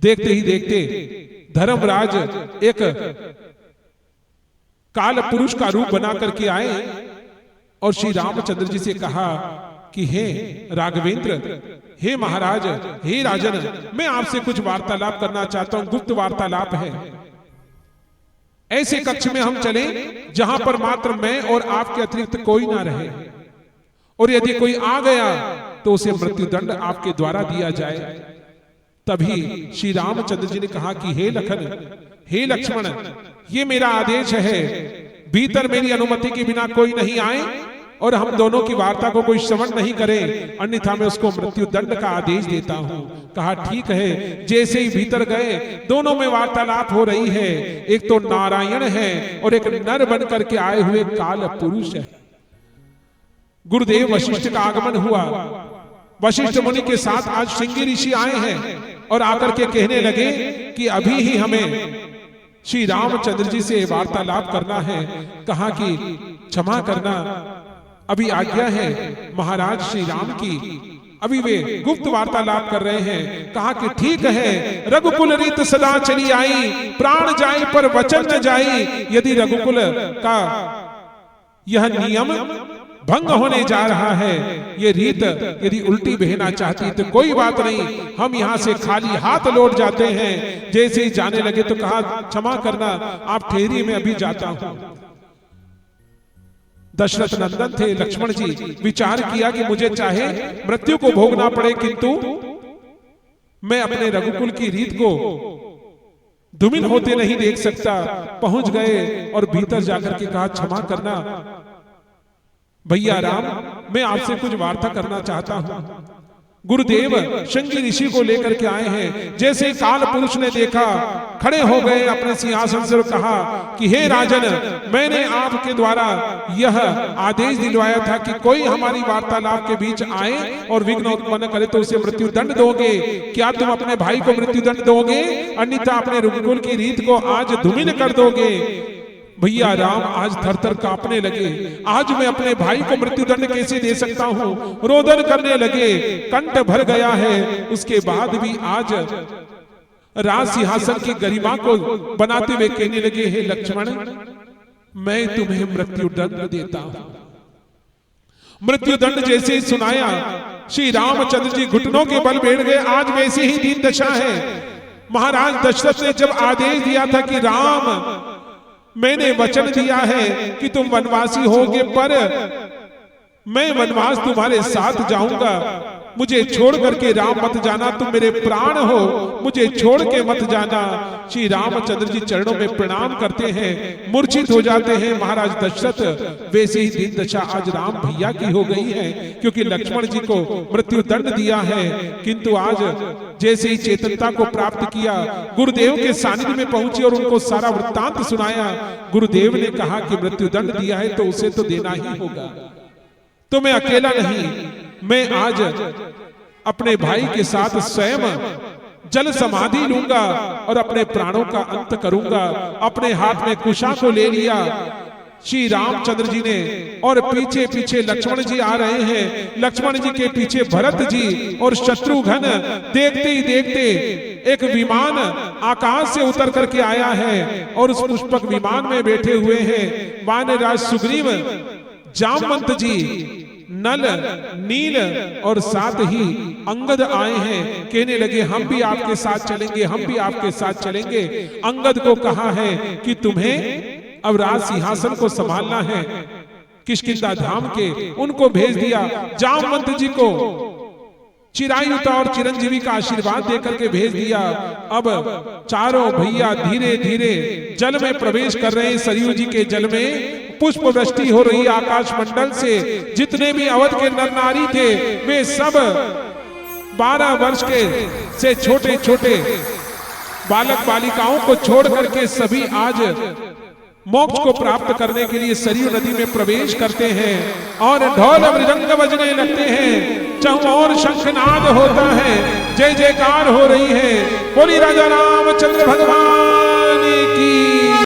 देखते ही देखते धर्मराज एक काल पुरुष का रूप बना करके आए और श्री रामचंद्र जी से कहा कि हे राघवेंद्र, हे महाराज, हे राजन, मैं आपसे कुछ वार्तालाप करना चाहता हूं, गुप्त वार्तालाप है। ऐसे कक्ष में हम चले जहां पर मात्र मैं और आपके अतिरिक्त कोई ना रहे, और यदि कोई आ गया तो उसे मृत्युदंड आपके द्वारा दिया जाए। तभी श्री रामचंद्र जी ने कहा कि हे लखन, हे लक्ष्मण, ये मेरा आदेश है, भीतर मेरी अनुमति के बिना कोई नहीं आए और हम दोनों की वार्ता को कोई श्रवण नहीं करे, अन्यथा मैं उसको मृत्युदंड का आदेश देता हूं। कहा ठीक है। जैसे ही भीतर गए, दोनों में वार्तालाप हो रही है। एक तो नारायण है और एक नर बन करके आए हुए काल पुरुष है। गुरुदेव वशिष्ठ का आगमन हुआ। वशिष्ठ मुनि के साथ आज श्रृंगी ऋषि आए हैं और आकर के कहने लगे कि अभी ही हमें श्री रामचंद्र जी से वार्तालाप करना है। कहा कि क्षमा करना, अभी आज्ञा है महाराज श्री राम की। अभी वे गुप्त वार्तालाप कर रहे हैं। कहा कि ठीक है, रघुकुल रीत सदा चली आई, प्राण जाए पर वचन न जाई। यदि रघुकुल का यह नियम भंग होने जा रहा है, ये रीत यदि उल्टी बहना चाहती तो कोई बात नहीं, हम यहां से खाली हाथ लौट जाते हैं। जैसे ही जाने लगे तो कहा क्षमा करना, आप ठहरिए, मैं अभी जाता हूं। दशरथ नंदन थे लक्ष्मण जी, विचार किया कि मुझे चाहे मृत्यु को भोगना पड़े, किंतु मैं अपने रघुकुल की रीत को धूमिल होते नहीं देख सकता। पहुंच गए और भीतर जाकर के कहा क्षमा करना भैया राम, मैं आपसे कुछ वार्ता करना चाहता हूं। गुरुदेव श्रृंगी ऋषि को लेकर के आए हैं। जैसे काल पुरुष ने देखा, खड़े हो गए अपने सिंहासन से, कहा कि हे राजन, मैंने आपके द्वारा यह आदेश दिलवाया था कि कोई हमारी वार्तालाप के बीच आए और विघ्न उत्पन्न करे तो उसे मृत्यु दंड दोगे। क्या तुम अपने भाई को मृत्यु दंड दोगे, अन्यथा अपने रघुकुल की रीत को आज धूमिल कर दोगे? भैया राम आज थर थर कांपने लगे। आज मैं अपने भाई को मृत्युदंड कैसे दे सकता हूं? रोदन करने लगे, कंठ भर गया है। उसके बाद भी आज राज सिंहासन की गरिमा को बनाते हुए कहने लगे, हे लक्ष्मण, मैं तुम्हें मृत्युदंड देता हूं। मृत्युदंड जैसे ही सुनाया, श्री रामचंद्र जी घुटनों के बल बैठ गए। आज वैसे ही दीन दशा है। महाराज दशरथ ने जब आदेश दिया था कि राम, मैंने वचन दिया है कि तुम वनवासी होगे, पर मैं वनवास तुम्हारे साथ जाऊंगा। मुझे छोड़ करके राम मत जाना, तुम मेरे प्राण हो, मुझे छोड़ के मत जाना। श्री रामचंद्र जी चरणों में प्रणाम करते हैं, मूर्छित हो जाते हैं महाराज दशरथ। वैसे ही दीन दशा आज राम भैया की हो गई है, क्योंकि लक्ष्मण जी को मृत्यु दंड दिया है। किंतु आज जैसे ही चेतनता को प्राप्त किया, गुरुदेव के सानिध्य में पहुंचे और उनको सारा वृत्तांत सुनाया। गुरुदेव ने कहा कि मृत्यु दंड दिया है तो उसे तो देना ही होगा। तो मैं अकेला नहीं, मैं आज अपने भाई के साथ स्वयं जल समाधि लूंगा और अपने प्राणों का अंत करूंगा। अपने हाथ में कुशा को ले लिया श्री रामचंद्र जी ने, और पीछे पीछे लक्ष्मण जी आ रहे हैं। लक्ष्मण जी के पीछे भरत जी और शत्रुघ्न। देखते ही देखते एक विमान आकाश से उतर करके आया है और उस पुष्पक विमान में बैठे हुए हैं वानरराज सुग्रीव, जामवंत जी, नल, नील और साथ ही अंगद आए हैं। कहने लगे हम भी आपके साथ चलेंगे, हम भी आपके साथ चलेंगे। अंगद को कहा है कि तुम्हें अब राज सिंहासन को संभालना है किष्किंधा धाम के। उनको भेज दिया। जामवंत जी को चिरायुता और चिरंजीवी का आशीर्वाद देकर के भेज दिया। अब चारों भैया धीरे धीरे जल में प्रवेश कर रहे हैं। सरयू जी के जल में पुष्प वृष्टि हो रही है आकाश मंडल से। जितने भी अवध के नर नारी थे वे सब 12 वर्ष के से छोटे छोटे बालक बालिकाओं को छोड़ करके सभी आज मोक्ष को प्राप्त करने के लिए सरयू नदी में प्रवेश करते हैं और ढोल मृदंग बजने लगते हैं। चहुओर शंखनाद होता है, जय जयकार हो रही है। बोली राजा रामचंद्र भगवान